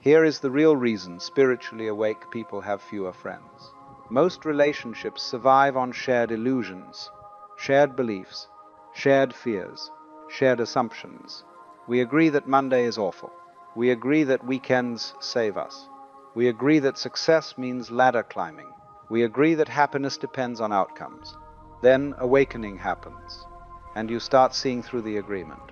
Here is the real reason spiritually awake people have fewer friends. Most relationships survive on shared illusions, shared beliefs, shared fears, shared assumptions. We agree that Monday is awful. We agree that weekends save us. We agree that success means ladder climbing. We agree that happiness depends on outcomes. Then awakening happens, and you start seeing through the agreement.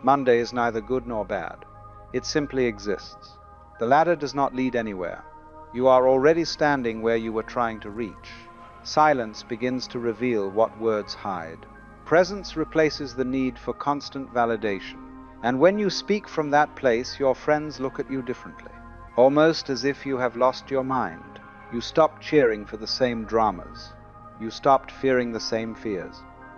Monday is neither good nor bad. It simply exists. The ladder does not lead anywhere. You are already standing where you were trying to reach. Silence begins to reveal what words hide. Presence replaces the need for constant validation. And when you speak from that place, your friends look at you differently, almost as if you have lost your mind. You stopped cheering for the same dramas. You stopped fearing the same fears.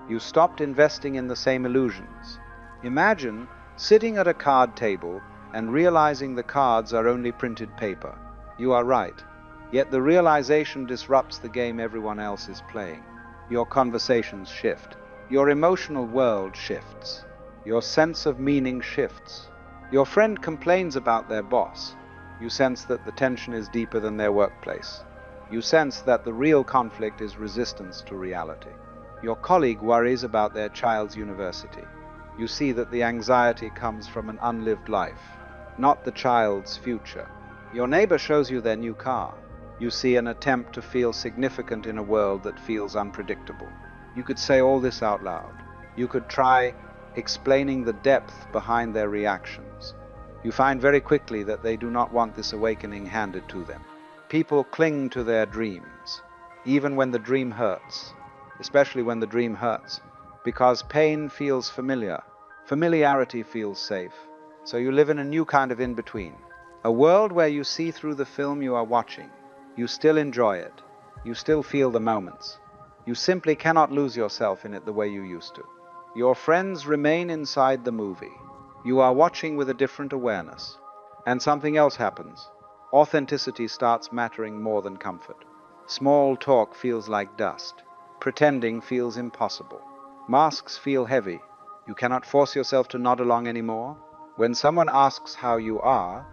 You stopped investing in the same illusions. Imagine sitting at a card table and realizing the cards are only printed paper. You are right, yet the realization disrupts the game everyone else is playing. Your conversations shift. Your emotional world shifts. Your sense of meaning shifts. Your friend complains about their boss. You sense that the tension is deeper than their workplace. You sense that the real conflict is resistance to reality. Your colleague worries about their child's university. You see that the anxiety comes from an unlived life, not the child's future. Your neighbor shows you their new car. You see an attempt to feel significant in a world that feels unpredictable. You could say all this out loud. You could try explaining the depth behind their reactions. You find very quickly that they do not want this awakening handed to them. People cling to their dreams, even when the dream hurts, especially when the dream hurts, because pain feels familiar. Familiarity feels safe. So you live in a new kind of in-between. A world where you see through the film you are watching. You still enjoy it. You still feel the moments. You simply cannot lose yourself in it the way you used to. Your friends remain inside the movie. You are watching with a different awareness. And something else happens. Authenticity starts mattering more than comfort. Small talk feels like dust. Pretending feels impossible. Masks feel heavy. You cannot force yourself to nod along anymore. When someone asks how you are,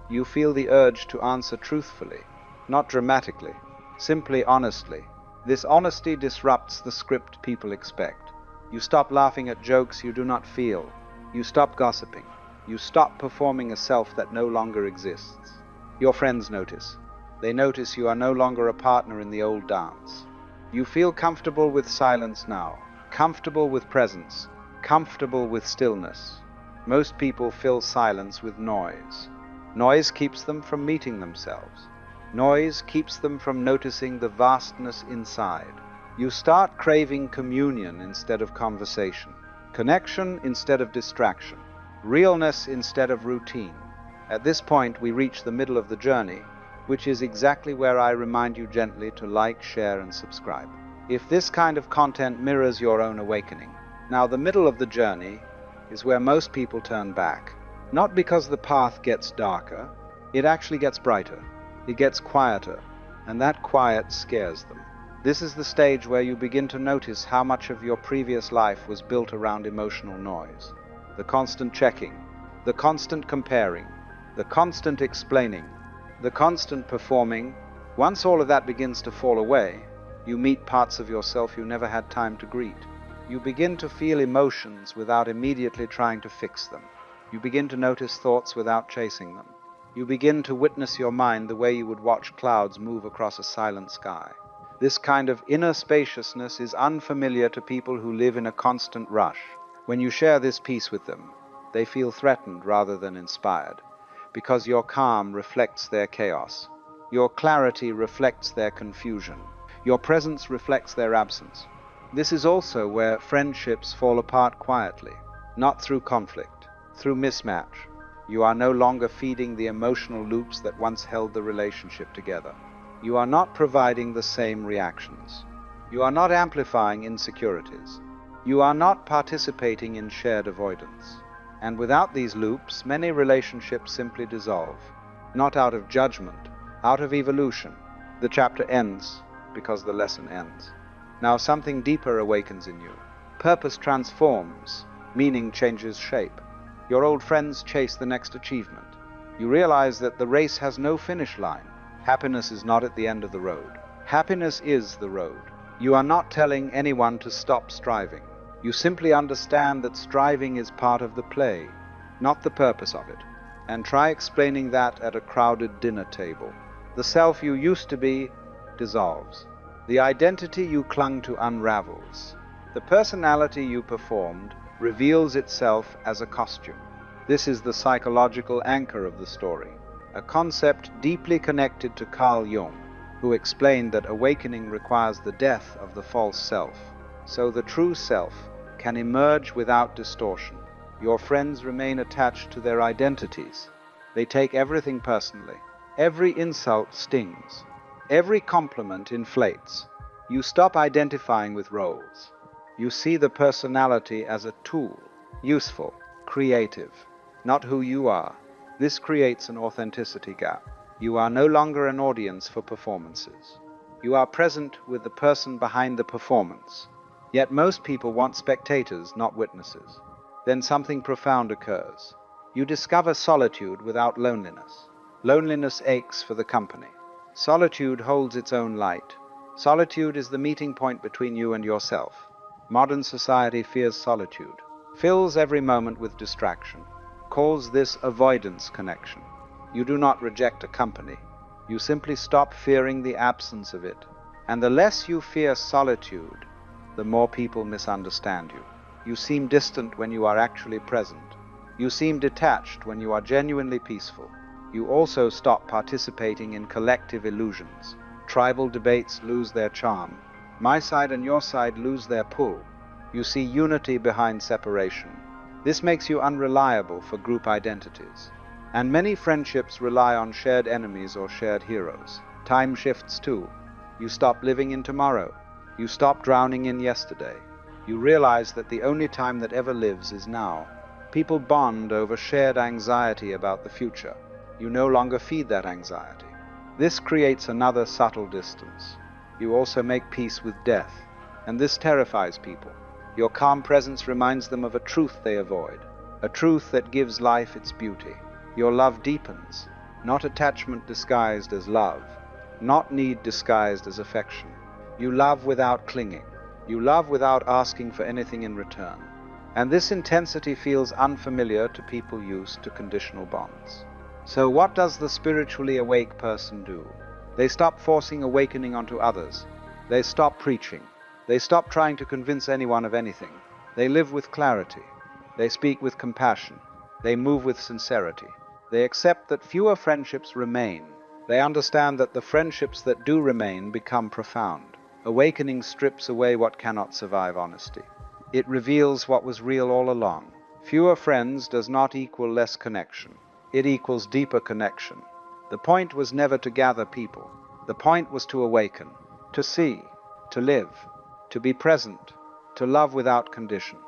you feel the urge to answer truthfully, not dramatically, simply honestly. This honesty disrupts the script people expect. You stop laughing at jokes you do not feel. You stop gossiping. You stop performing a self that no longer exists. Your friends notice. They notice you are no longer a partner in the old dance. You feel comfortable with silence now, comfortable with presence, comfortable with stillness. Most people fill silence with noise. Noise keeps them from meeting themselves. Noise keeps them from noticing the vastness inside. You start craving communion instead of conversation, connection instead of distraction, realness instead of routine. At this point, we reach the middle of the journey, which is exactly where I remind you gently to like, share, and subscribe. If this kind of content mirrors your own awakening. Now, the middle of the journey is where most people turn back. Not because the path gets darker, it actually gets brighter. It gets quieter, and that quiet scares them. This is the stage where you begin to notice how much of your previous life was built around emotional noise. The constant checking, the constant comparing, the constant explaining, the constant performing. Once all of that begins to fall away, you meet parts of yourself you never had time to greet. You begin to feel emotions without immediately trying to fix them. You begin to notice thoughts without chasing them. You begin to witness your mind the way you would watch clouds move across a silent sky. This kind of inner spaciousness is unfamiliar to people who live in a constant rush. When you share this peace with them, they feel threatened rather than inspired, because your calm reflects their chaos. Your clarity reflects their confusion. Your presence reflects their absence. This is also where friendships fall apart quietly, not through conflict, through mismatch. You are no longer feeding the emotional loops that once held the relationship together. You are not providing the same reactions. You are not amplifying insecurities. You are not participating in shared avoidance. And without these loops, many relationships simply dissolve, not out of judgment, out of evolution. The chapter ends because the lesson ends. Now something deeper awakens in you. Purpose transforms, meaning changes shape. Your old friends chase the next achievement. You realize that the race has no finish line. Happiness is not at the end of the road. Happiness is the road. You are not telling anyone to stop striving. You simply understand that striving is part of the play, not the purpose of it. And try explaining that at a crowded dinner table. The self you used to be dissolves. The identity you clung to unravels. The personality you performed reveals itself as a costume. This is the psychological anchor of the story, a concept deeply connected to Carl Jung, who explained that awakening requires the death of the false self, so the true self can emerge without distortion. Your friends remain attached to their identities. They take everything personally. Every insult stings. Every compliment inflates. You stop identifying with roles. You see the personality as a tool, useful, creative, not who you are. This creates an authenticity gap. You are no longer an audience for performances. You are present with the person behind the performance. Yet most people want spectators, not witnesses. Then something profound occurs. You discover solitude without loneliness. Loneliness aches for the company. Solitude holds its own light. Solitude is the meeting point between you and yourself. Modern society fears solitude, fills every moment with distraction, calls this avoidance connection. You do not reject a company. You simply stop fearing the absence of it. And the less you fear solitude, the more people misunderstand you. You seem distant when you are actually present. You seem detached when you are genuinely peaceful. You also stop participating in collective illusions. Tribal debates lose their charm. My side and your side lose their pull. You see unity behind separation. This makes you unreliable for group identities. And many friendships rely on shared enemies or shared heroes. Time shifts too. You stop living in tomorrow. You stop drowning in yesterday. You realize that the only time that ever lives is now. People bond over shared anxiety about the future. You no longer feed that anxiety. This creates another subtle distance. You also make peace with death, and this terrifies people. Your calm presence reminds them of a truth they avoid, a truth that gives life its beauty. Your love deepens, not attachment disguised as love, not need disguised as affection. You love without clinging. You love without asking for anything in return. And this intensity feels unfamiliar to people used to conditional bonds. So what does the spiritually awake person do? They stop forcing awakening onto others. They stop preaching. They stop trying to convince anyone of anything. They live with clarity. They speak with compassion. They move with sincerity. They accept that fewer friendships remain. They understand that the friendships that do remain become profound. Awakening strips away what cannot survive honesty. It reveals what was real all along. Fewer friends does not equal less connection. It equals deeper connection. The point was never to gather people. The point was to awaken, to see, to live, to be present, to love without condition.